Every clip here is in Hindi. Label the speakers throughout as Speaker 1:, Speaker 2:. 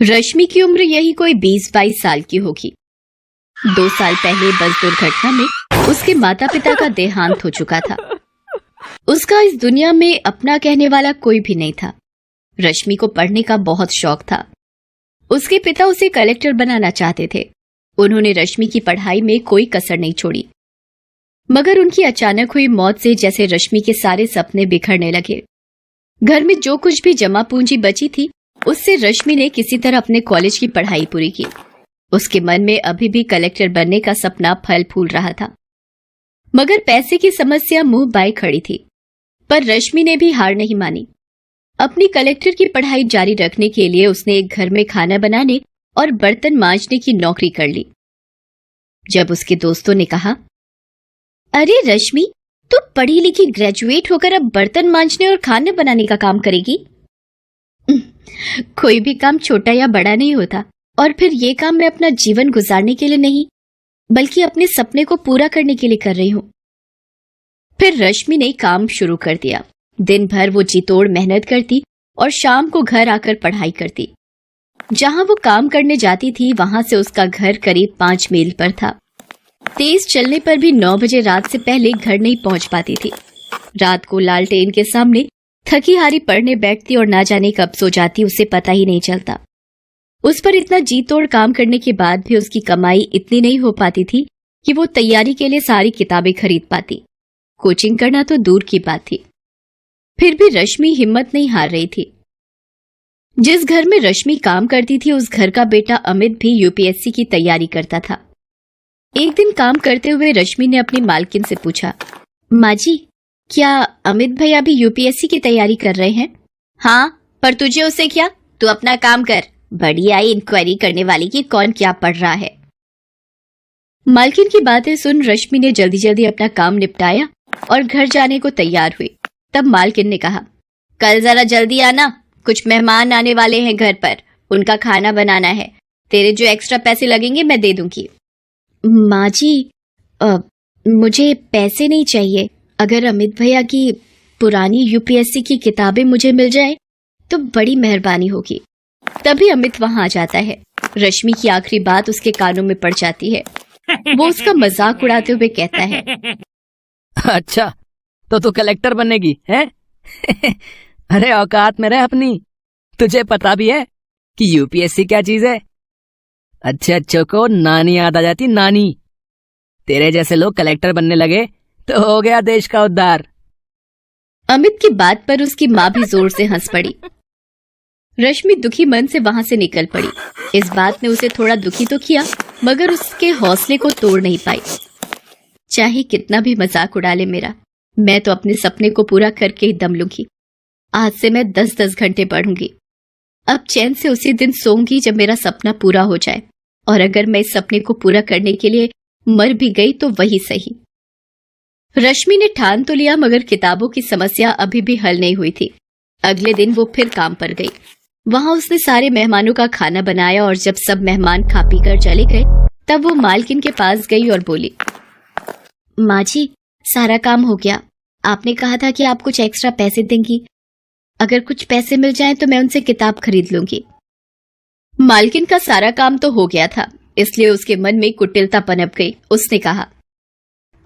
Speaker 1: रश्मि की उम्र यही कोई 20-22 साल की होगी। 2 साल पहले बस दुर्घटना में उसके माता पिता का देहांत हो चुका था। उसका इस दुनिया में अपना कहने वाला कोई भी नहीं था। रश्मि को पढ़ने का बहुत शौक था। उसके पिता उसे कलेक्टर बनाना चाहते थे। उन्होंने रश्मि की पढ़ाई में कोई कसर नहीं छोड़ी। मगर उनकी अचानक हुई मौत से जैसे रश्मि के सारे सपने बिखरने लगे। घर में जो कुछ भी जमा पूंजी बची थी, उससे रश्मि ने किसी तरह अपने कॉलेज की पढ़ाई पूरी की। उसके मन में अभी भी कलेक्टर बनने का सपना फल फूल रहा था, मगर पैसे की समस्या मुंह बाए खड़ी थी। पर रश्मि ने भी हार नहीं मानी। अपनी कलेक्टर की पढ़ाई जारी रखने के लिए उसने एक घर में खाना बनाने और बर्तन मांजने की नौकरी कर ली। जब उसके दोस्तों ने कहा, अरे रश्मि, तू पढ़ी लिखी ग्रेजुएट होकर अब बर्तन मांजने और खाना बनाने का काम करेगी? कोई भी काम छोटा या बड़ा नहीं होता, और फिर ये काम मैं अपना जीवन गुजारने के लिए नहीं, बल्कि अपने सपने को पूरा करने के लिए कर रही हूं। फिर रश्मि ने काम शुरू कर दिया। दिन भर वो जी तोड़ मेहनत करती और शाम को घर आकर पढ़ाई करती। जहां वो काम करने जाती थी, वहां से उसका घर करीब 5 मील पर था। तेज चलने पर भी 9 बजे रात से पहले घर नहीं पहुंच पाती थी। रात को लालटेन के सामने थकी हारी पढ़ने बैठती और ना जाने कब सो जाती, उसे पता ही नहीं चलता। उस पर इतना जी तोड़ काम करने के बाद भी उसकी कमाई इतनी नहीं हो पाती थी कि वो तैयारी के लिए सारी किताबें खरीद पाती। कोचिंग करना तो दूर की बात थी। फिर भी रश्मि हिम्मत नहीं हार रही थी। जिस घर में रश्मि काम करती थी, उस घर का बेटा अमित भी यूपीएससी की तैयारी करता था। एक दिन काम करते हुए रश्मि ने अपनी मालकिन से पूछा, माँ जी, क्या अमित भैया भी यूपीएससी की तैयारी कर रहे हैं? हाँ, पर तुझे उससे क्या? तू अपना काम कर। बड़ी आई इंक्वायरी करने वाली की कौन क्या पढ़ रहा है। मालकिन की बातें सुन रश्मि ने जल्दी जल्दी अपना काम निपटाया और घर जाने को तैयार हुई। तब मालकिन ने कहा, कल जरा जल्दी आना, कुछ मेहमान आने वाले हैं घर पर, उनका खाना बनाना है। तेरे जो एक्स्ट्रा पैसे लगेंगे मैं दे दूंगी। माँ जी, मुझे पैसे नहीं चाहिए। अगर अमित भैया की पुरानी यूपीएससी की किताबें मुझे मिल जाए तो बड़ी मेहरबानी होगी। तभी अमित वहां आ जाता है। रश्मि की आखिरी बात उसके कानों में पड़ जाती है। वो उसका मजाक उड़ाते हुए कहता है,
Speaker 2: अच्छा, तो तू कलेक्टर बनेगी है? अरे औकात में रह अपनी। तुझे पता भी है कि यूपीएससी क्या चीज है? अच्छे अच्छों को नानी याद आ जाती, नानी। तेरे जैसे लोग कलेक्टर बनने लगे तो हो गया देश का उद्धार।
Speaker 1: अमित की बात पर उसकी माँ भी जोर से हंस पड़ी। रश्मि दुखी मन से वहां से निकल पड़ी। इस बात ने उसे थोड़ा दुखी तो किया, मगर उसके हौसले को तोड़ नहीं पाई। चाहे कितना भी मजाक उड़ा ले मेरा, मैं तो अपने सपने को पूरा करके ही दम लूंगी। आज से मैं 10-10 घंटे पढ़ूंगी। अब चैन से उसी दिन सोऊंगी जब मेरा सपना पूरा हो जाए, और अगर मैं इस सपने को पूरा करने के लिए मर भी गई तो वही सही। रश्मि ने ठान तो लिया, मगर किताबों की समस्या अभी भी हल नहीं हुई थी। अगले दिन वो फिर काम पर गई। वहां उसने सारे मेहमानों का खाना बनाया, और जब सब मेहमान खा पी कर चले गए, तब वो मालकिन के पास गई और बोली, माँ जी, सारा काम हो गया। आपने कहा था कि आप कुछ एक्स्ट्रा पैसे देंगी। अगर कुछ पैसे मिल जाएं तो मैं उनसे किताब खरीद लूंगी। मालकिन का सारा काम तो हो गया था, इसलिए उसके मन में कुटिलता पनप गई। उसने कहा,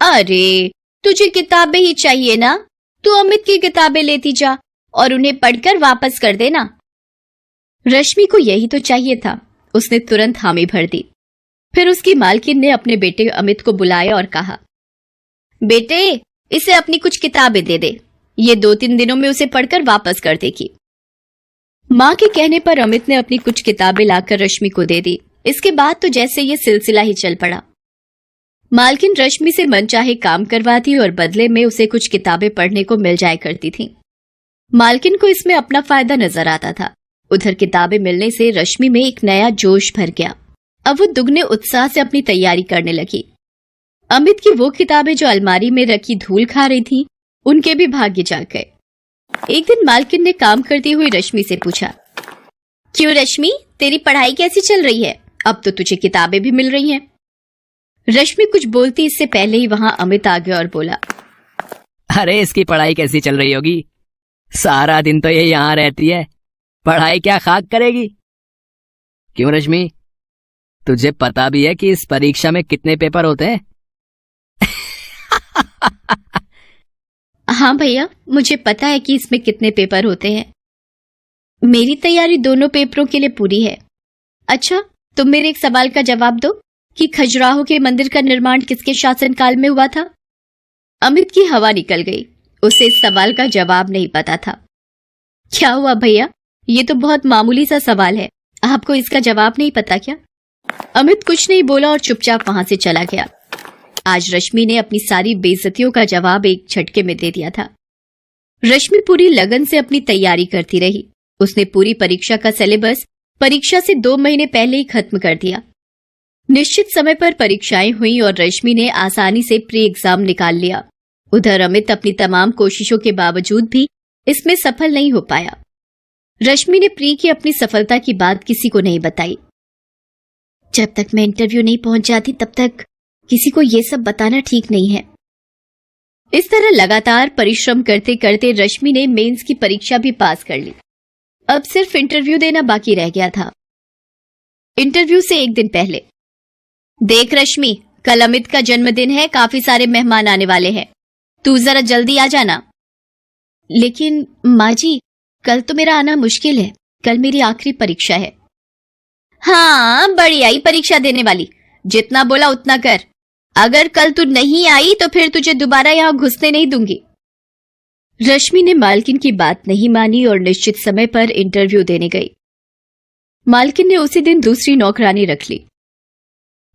Speaker 1: अरे, तुझे किताबें ही चाहिए ना? तू अमित की किताबें लेती जा और उन्हें पढ़कर वापस कर देना। रश्मि को यही तो चाहिए था। उसने तुरंत हामी भर दी। फिर उसकी मालकिन ने अपने बेटे अमित को बुलाया और कहा, बेटे, इसे अपनी कुछ किताबें दे दे। ये 2-3 दिनों में उसे पढ़कर वापस कर देगी। माँ के कहने पर अमित ने अपनी कुछ किताबें लाकर रश्मि को दे दी। इसके बाद तो जैसे ये सिलसिला ही चल पड़ा। मालकिन रश्मि से मनचाहे काम करवाती और बदले में उसे कुछ किताबें पढ़ने को मिल जाया करती थी। मालकिन को इसमें अपना फायदा नजर आता था। उधर किताबें मिलने से रश्मि में एक नया जोश भर गया। अब वो दुगने उत्साह से अपनी तैयारी करने लगी। अमित की वो किताबें जो अलमारी में रखी धूल खा रही थी, उनके भी भाग्य जाग गए। एक दिन मालकिन ने काम करती हुई रश्मि से पूछा, क्यों रश्मि, तेरी पढ़ाई कैसी चल रही है? अब तो तुझे किताबें भी मिल रही हैं। रश्मि कुछ बोलती इससे पहले ही वहां अमित आ गया और बोला,
Speaker 2: अरे, इसकी पढ़ाई कैसी चल रही होगी? सारा दिन तो ये यहाँ रहती है, पढ़ाई क्या खाक करेगी। क्यों रश्मि, तुझे पता भी है कि इस परीक्षा में कितने पेपर होते हैं?
Speaker 1: हाँ भैया, मुझे पता है कि इसमें कितने पेपर होते हैं। मेरी तैयारी दोनों पेपरों के लिए पूरी है। अच्छा, तुम मेरे एक सवाल का जवाब दो कि खजुराहो के मंदिर का निर्माण किसके शासनकाल में हुआ था? अमित की हवा निकल गई। उसे इस सवाल का जवाब नहीं पता था। क्या हुआ भैया, ये तो बहुत मामूली सा सवाल है, आपको इसका जवाब नहीं पता क्या? अमित कुछ नहीं बोला और चुपचाप वहां से चला गया। आज रश्मि ने अपनी सारी बेइज्जतियों का जवाब एक झटके में दे दिया था। रश्मि पूरी लगन से अपनी तैयारी करती रही। उसने पूरी परीक्षा का सिलेबस परीक्षा से 2 महीने पहले ही खत्म कर दिया। निश्चित समय पर परीक्षाएं हुई और रश्मि ने आसानी से प्री एग्जाम निकाल लिया। उधर अमित अपनी तमाम कोशिशों के बावजूद भी इसमें सफल नहीं हो पाया। रश्मि ने प्री की अपनी सफलता की बात किसी को नहीं बताई। जब तक मैं इंटरव्यू नहीं पहुंच जाती तब तक किसी को ये सब बताना ठीक नहीं है। इस तरह लगातार परिश्रम करते करते रश्मि ने मेंस की परीक्षा भी पास कर ली। अब सिर्फ इंटरव्यू देना बाकी रह गया था। इंटरव्यू से एक दिन पहले, देख रश्मि, कल अमित का जन्मदिन है, काफी सारे मेहमान आने वाले हैं, तू जरा जल्दी आ जाना। लेकिन माँ जी, कल तो मेरा आना मुश्किल है, कल मेरी आखिरी परीक्षा है। हाँ, बड़ी आई परीक्षा देने वाली, जितना बोला उतना कर। अगर कल तू नहीं आई तो फिर तुझे दोबारा यहां घुसने नहीं दूंगी। रश्मि ने मालकिन की बात नहीं मानी और निश्चित समय पर इंटरव्यू देने गई। मालकिन ने उसी दिन दूसरी नौकरानी रख ली।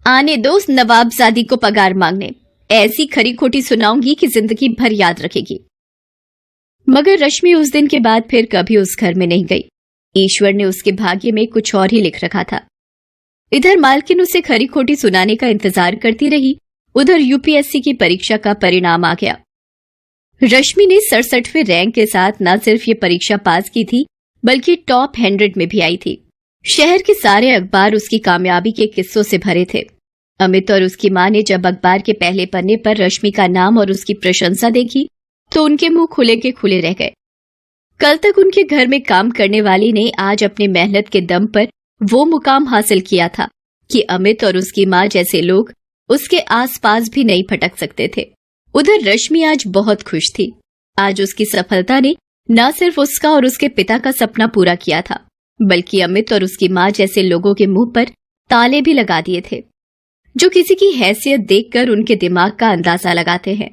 Speaker 1: आने दो उस नवाबजादी को पगार मांगने, ऐसी खरी खोटी सुनाऊंगी कि जिंदगी भर याद रखेगी। मगर रश्मि उस दिन के बाद फिर कभी उस घर में नहीं गई। ईश्वर ने उसके भाग्य में कुछ और ही लिख रखा था। इधर मालकिन उसे खरी खोटी सुनाने का इंतजार करती रही, उधर यूपीएससी की परीक्षा का परिणाम आ गया। रश्मि ने 67वें रैंक के साथ न सिर्फ ये परीक्षा पास की थी, बल्कि टॉप 100 में भी आई थी। शहर के सारे अखबार उसकी कामयाबी के किस्सों से भरे थे। अमित और उसकी मां ने जब अखबार के पहले पन्ने पर रश्मि का नाम और उसकी प्रशंसा देखी तो उनके मुंह खुले के खुले रह गए। कल तक उनके घर में काम करने वाली ने आज अपनी मेहनत के दम पर वो मुकाम हासिल किया था कि अमित और उसकी मां जैसे लोग उसके आसपास भी नहीं फटक सकते थे। उधर रश्मि आज बहुत खुश थी। आज उसकी सफलता ने न सिर्फ उसका और उसके पिता का सपना पूरा किया था, बल्कि अमित और उसकी मां जैसे लोगों के मुंह पर ताले भी लगा दिए थे, जो किसी की हैसियत देखकर उनके दिमाग का अंदाजा लगाते हैं।